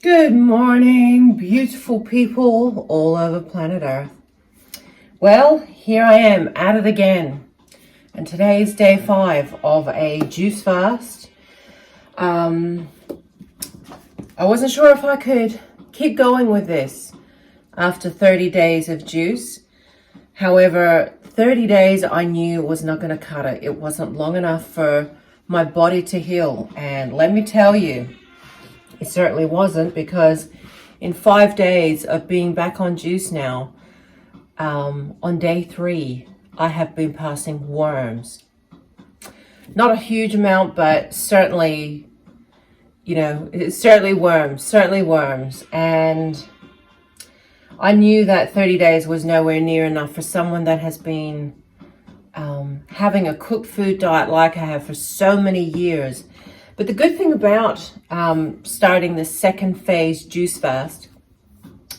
Good morning, beautiful people all over planet Earth. Well, here I am at it again. And today is day 5 of a juice fast. I wasn't sure if I could keep going with this after 30 days of juice. However, 30 days I knew was not going to cut it. It wasn't long enough for my body to heal. And let me tell you, it certainly wasn't, because in 5 days of being back on juice now, on day 3, I have been passing worms. Not a huge amount, but certainly, it's certainly worms. And I knew that 30 days was nowhere near enough for someone that has been having a cooked food diet like I have for so many years. But the good thing about starting the second phase juice fast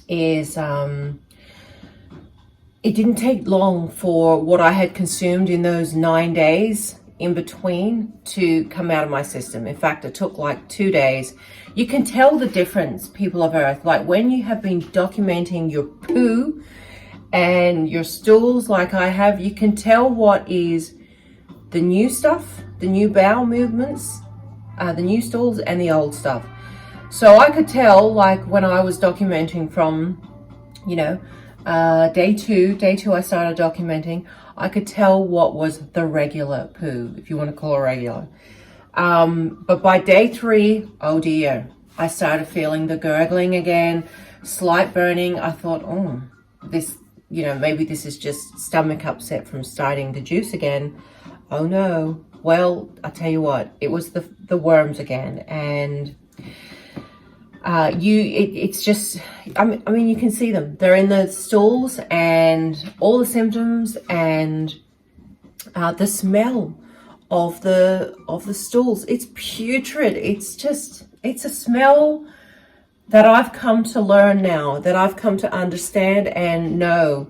is it didn't take long for what I had consumed in those 9 days in between to come out of my system. In fact, it took like 2 days. You can tell the difference, people of Earth. Like when you have been documenting your poo and your stools like I have, you can tell what is the new stuff, the new bowel movements, the new stools, and the old stuff. So I could tell, like when I was documenting from, day two I started documenting, I could tell what was the regular poo, if you want to call it regular. But by day 3, oh dear, I started feeling the gurgling again, slight burning. I thought, this, maybe this is just stomach upset from starting the juice again. Oh no. Well, I tell you what, it was the worms again. And it's just, I mean, you can see them. They're in the stools and all the symptoms, and the smell of the stools. It's putrid. It's a smell that I've come to learn now, that I've come to understand and know.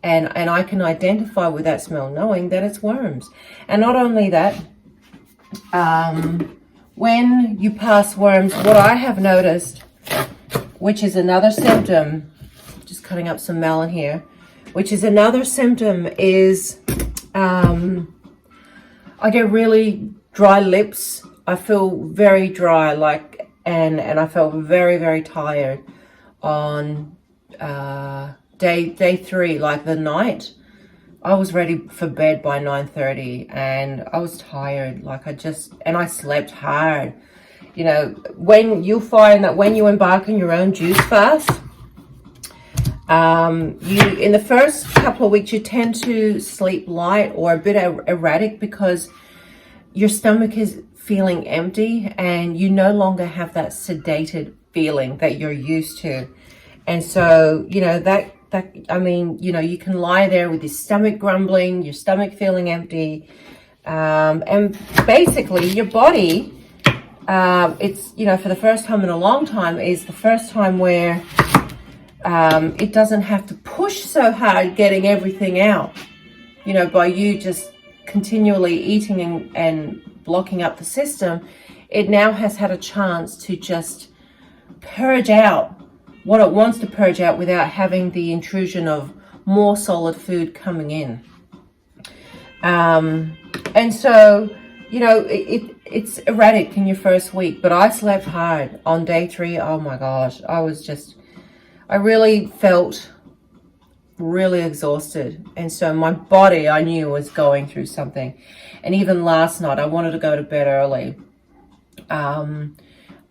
And I can identify with that smell, knowing that it's worms. And not only that, when you pass worms, what I have noticed, which is another symptom, just cutting up some melon here, which is another symptom, is I get really dry lips. I feel very dry, and I felt very, very tired on day 3, like the night. I was ready for bed by 9:30, and I was tired. And I slept hard. When you find that when you embark on your own juice fast, in the first couple of weeks, you tend to sleep light or a bit erratic because your stomach is feeling empty, and you no longer have that sedated feeling that you're used to. And so, you can lie there with your stomach grumbling, your stomach feeling empty, and basically your body, it's, for the first time in a long time, is the first time where it doesn't have to push so hard getting everything out, by you just continually eating and blocking up the system. It now has had a chance to just purge out what it wants to purge out without having the intrusion of more solid food coming in. And so, it's erratic in your first week, but I slept hard on day 3. Oh my gosh, I really felt really exhausted. And so my body, I knew, was going through something. And even last night, I wanted to go to bed early.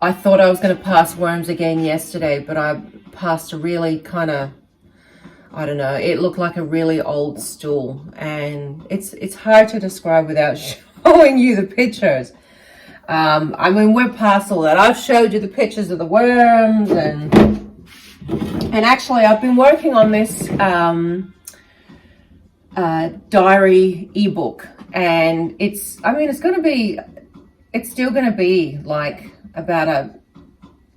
I thought I was going to pass worms again yesterday, but I passed a really kind of, I don't know, it looked like a really old stool. And it's hard to describe without showing you the pictures. We're past all that. I've showed you the pictures of the worms, and actually I've been working on this diary ebook, and it's still going to be like about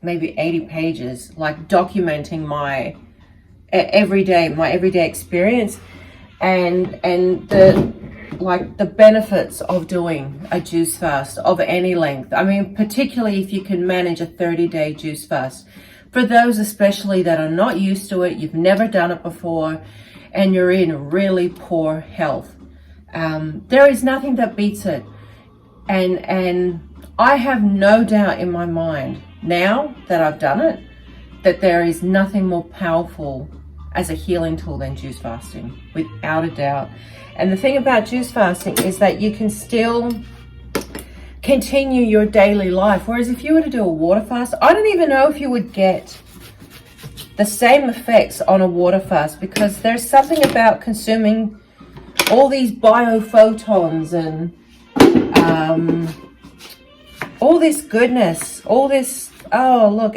maybe 80 pages, like documenting my everyday experience, and the like the benefits of doing a juice fast of any length. I mean, particularly if you can manage a 30-day juice fast. For those especially that are not used to it, you've never done it before, and you're in really poor health. There is nothing that beats it. And I have no doubt in my mind, now that I've done it, that there is nothing more powerful as a healing tool than juice fasting, without a doubt. And the thing about juice fasting is that you can still continue your daily life. Whereas if you were to do a water fast, I don't even know if you would get the same effects on a water fast, because there's something about consuming all these biophotons and all this goodness, all this, oh look,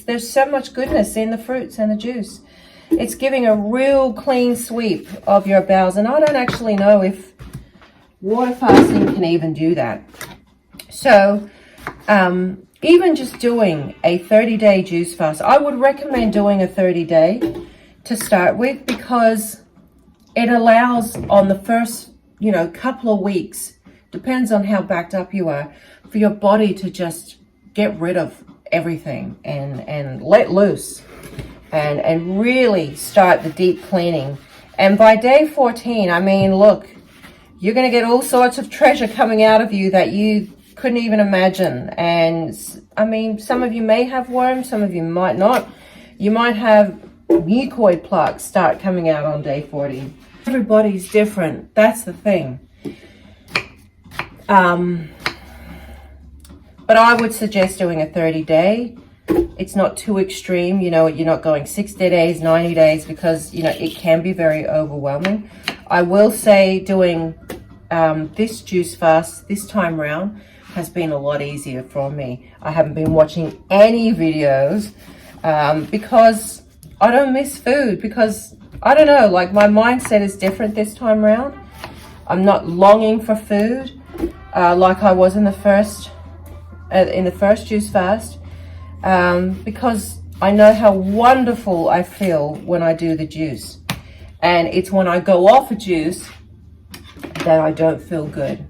there's so much goodness in the fruits and the juice. It's giving a real clean sweep of your bowels, and I don't actually know if water fasting can even do that. So even just doing a 30-day juice fast, I would recommend doing a 30-day to start with, because it allows on the first, couple of weeks, depends on how backed up you are, for your body to just get rid of everything and let loose and really start the deep cleaning. And by day 14, I mean, look, you're going to get all sorts of treasure coming out of you that you couldn't even imagine. And I mean, some of you may have worms, some of you might not. You might have mucoid plaques start coming out on day 14. Everybody's different. That's the thing. But I would suggest doing a 30-day. It's not too extreme. You're not going 60 days, 90 days, because, it can be very overwhelming. I will say doing this juice fast this time round has been a lot easier for me. I haven't been watching any videos because I don't miss food, because I don't know, like my mindset is different this time round. I'm not longing for food like I was in the first juice fast, because I know how wonderful I feel when I do the juice. And it's when I go off a juice that I don't feel good.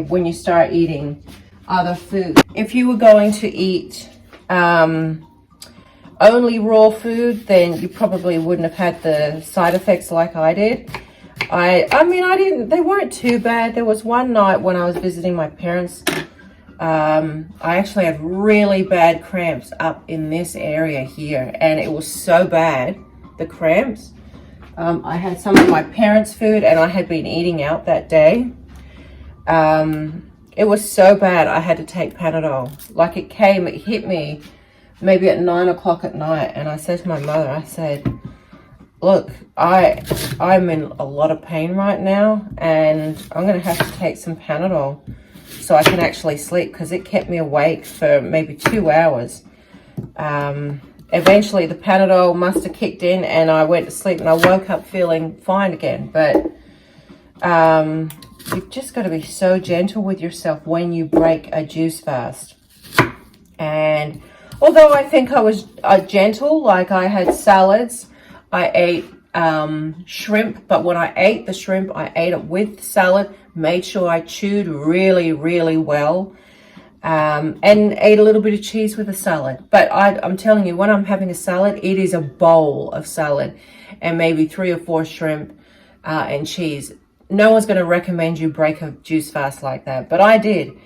When you start eating other food. If you were going to eat only raw food, then you probably wouldn't have had the side effects like I did. They weren't too bad. There was one night when I was visiting my parents, I actually had really bad cramps up in this area here, and it was so bad, the cramps. I had some of my parents' food, and I had been eating out that day. It was so bad, I had to take Panadol. Like it hit me maybe at 9 o'clock at night, and I said to my mother, I said, look, I'm in a lot of pain right now, and I'm going to have to take some Panadol so I can actually sleep, because it kept me awake for maybe 2 hours. Eventually the Panadol must have kicked in, and I went to sleep, and I woke up feeling fine again. But you've just got to be so gentle with yourself when you break a juice fast. And although I think I was gentle, like I had salads, I ate shrimp, but when I ate the shrimp, I ate it with salad, made sure I chewed really, really well, and ate a little bit of cheese with the salad. But I'm telling you, when I'm having a salad, it is a bowl of salad and maybe 3 or 4 shrimp and cheese. No one's going to recommend you break a juice fast like that, but I did.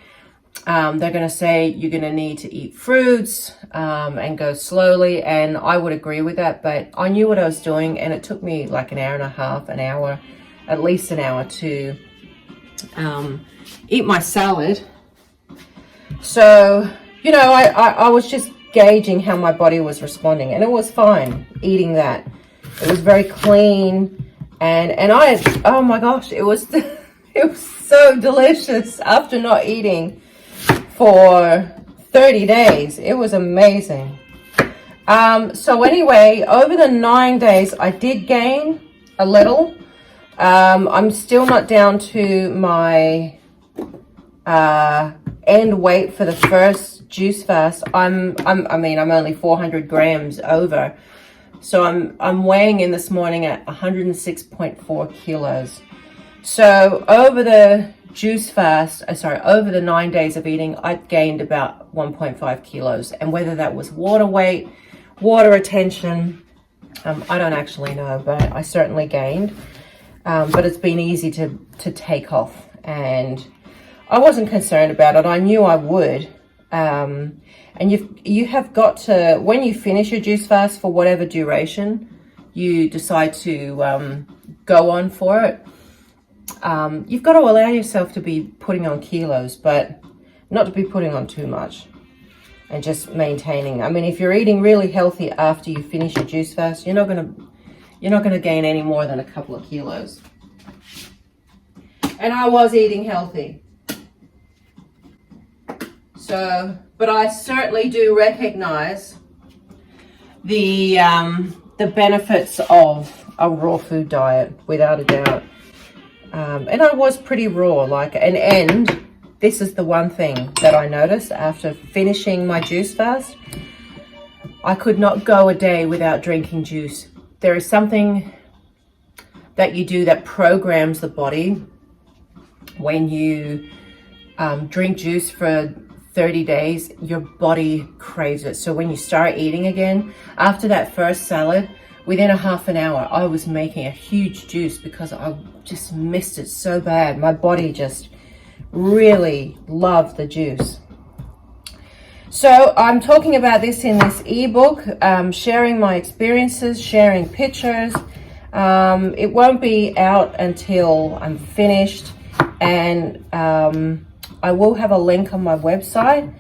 They're going to say you're going to need to eat fruits and go slowly, and I would agree with that, but I knew what I was doing, and it took me like an hour and a half, an hour, at least an hour to eat my salad. So, I was just gauging how my body was responding, and it was fine eating that. It was very clean, and oh my gosh, it was it was so delicious after not eating for 30 days. It was amazing. So anyway, over the 9 days, I did gain a little. I'm still not down to my end weight for the first juice fast. I'm only 400 grams over. So I'm weighing in this morning at 106.4 kilos. So over the juice fast, over the 9 days of eating, I gained about 1.5 kilos. And whether that was water weight, water retention, I don't actually know, but I certainly gained. But it's been easy to take off, and I wasn't concerned about it. I knew I would. And you have got to, when you finish your juice fast for whatever duration you decide to go on for it, you've got to allow yourself to be putting on kilos, but not to be putting on too much, and just maintaining. I mean, if you're eating really healthy after you finish your juice fast, you're not gonna gain any more than a couple of kilos. And I was eating healthy. So, but I certainly do recognize the benefits of a raw food diet, without a doubt. And I was pretty raw, and this is the one thing that I noticed after finishing my juice fast. I could not go a day without drinking juice. There is something that you do that programs the body when you drink juice for 30 days, your body craves it. So when you start eating again, after that first salad, within a half an hour, I was making a huge juice because I just missed it so bad. My body just really loved the juice. So I'm talking about this in this ebook, sharing my experiences, sharing pictures. It won't be out until I'm finished, and I will have a link on my website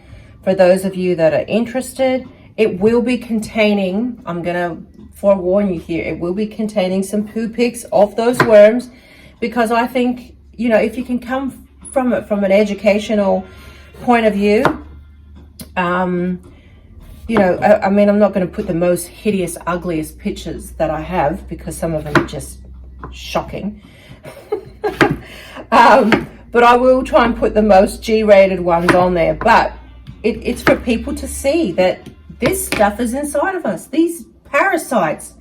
for those of you that are interested. It will be containing, I'm gonna forewarn you here, it will be containing some poo pics of those worms, because I think, you know, if you can come from it from an educational point of view, you know, I mean, I'm not going to put the most hideous, ugliest pictures that I have, because some of them are just shocking. But I will try and put the most G-rated ones on there. But it's for people to see that this stuff is inside of us. These parasites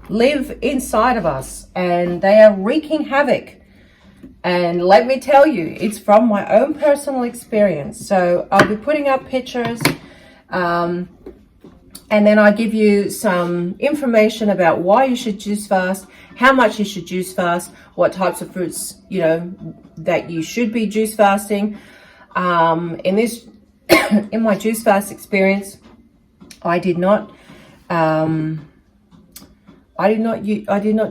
live inside of us, and they are wreaking havoc. And let me tell you, it's from my own personal experience. So I'll be putting up pictures, and then I give you some information about why you should juice fast, how much you should juice fast, what types of fruits, you know, that you should be juice fasting. In this, in my juice fast experience, I did not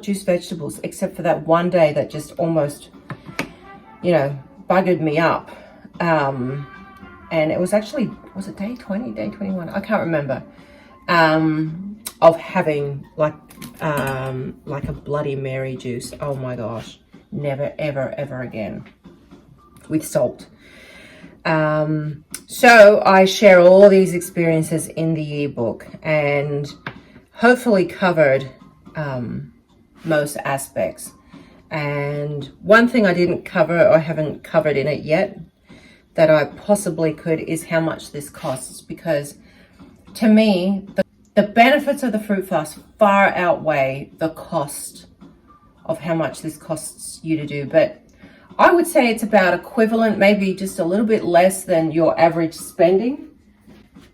juice vegetables, except for that one day that just almost, you know, buggered me up. And it was actually, was it day 20, day 21? I can't remember. Of having like a Bloody Mary juice. Oh my gosh. Never, ever, ever again. With salt. So I share all these experiences in the ebook, and hopefully covered most aspects. And one thing I didn't cover, or haven't covered in it yet, that I possibly could, is how much this costs, because to me, the benefits of the fruit fast far outweigh the cost of how much this costs you to do. But I would say it's about equivalent, maybe just a little bit less than your average spending.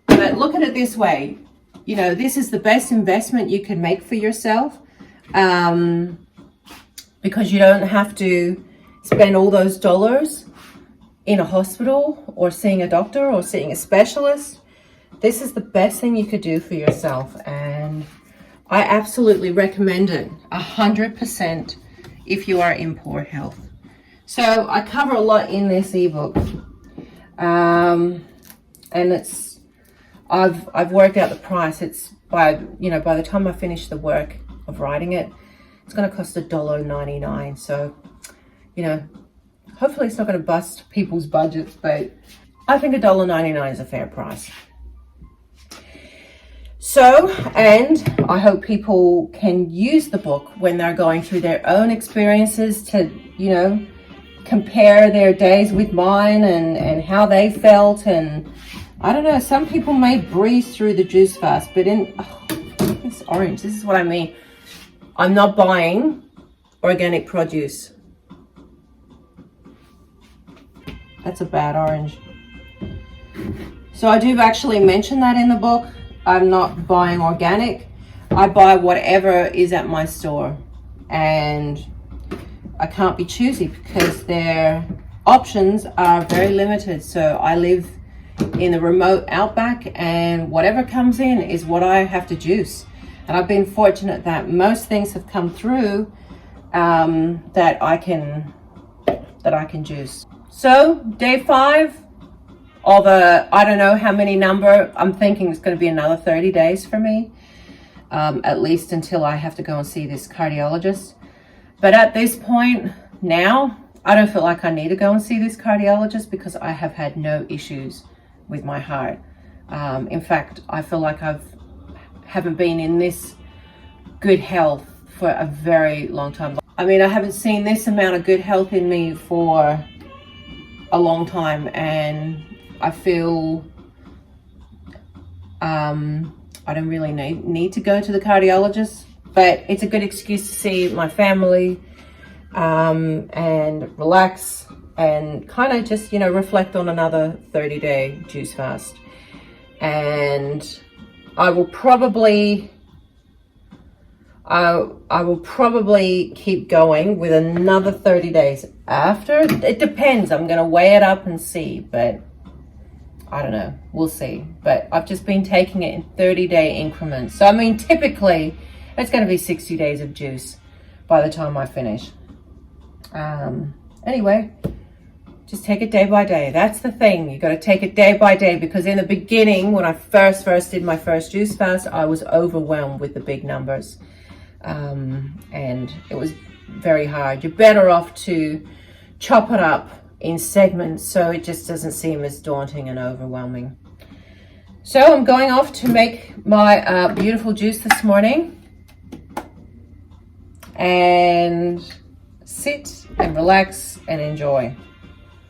But look at it this way, you know, this is the best investment you can make for yourself, because you don't have to spend all those dollars in a hospital or seeing a doctor or seeing a specialist. This is the best thing you could do for yourself, and I absolutely recommend it 100% if you are in poor health. So I cover a lot in this ebook, and it's I've worked out the price. It's by the time I finish the work of writing it, it's going to cost $1.99. So, you know, hopefully it's not going to bust people's budgets, but I think $1.99 is a fair price. So, and I hope people can use the book when they're going through their own experiences to, you know, compare their days with mine and how they felt. And I don't know, some people may breeze through the juice fast, but it's orange. This is what I mean. I'm not buying organic produce. That's a bad orange. So I do actually mention that in the book. I'm not buying organic. I buy whatever is at my store. And I can't be choosy because their options are very limited. So I live in the remote outback, and whatever comes in is what I have to juice. And I've been fortunate that most things have come through that I can juice. So day 5 of I don't know how many number. I'm thinking it's going to be another 30 days for me, at least until I have to go and see this cardiologist. But at this point now, I don't feel like I need to go and see this cardiologist because I have had no issues with my heart. In fact, I feel like haven't been in this good health for a very long time. I mean, I haven't seen this amount of good health in me for a long time, and I feel I don't really need to go to the cardiologist, but it's a good excuse to see my family and relax and kind of just, reflect on another 30-day juice fast. And I will probably keep going with another 30 days after. It depends. I'm going to weigh it up and see, but I don't know. We'll see. But I've just been taking it in 30-day increments. So, I mean, typically it's going to be 60 days of juice by the time I finish. Anyway, just take it day by day. That's the thing. You got to take it day by day, because in the beginning, when I first did my first juice fast, I was overwhelmed with the big numbers. And it was very hard. You're better off to chop it up in segments so it just doesn't seem as daunting and overwhelming. So I'm going off to make my beautiful juice this morning and sit and relax and enjoy.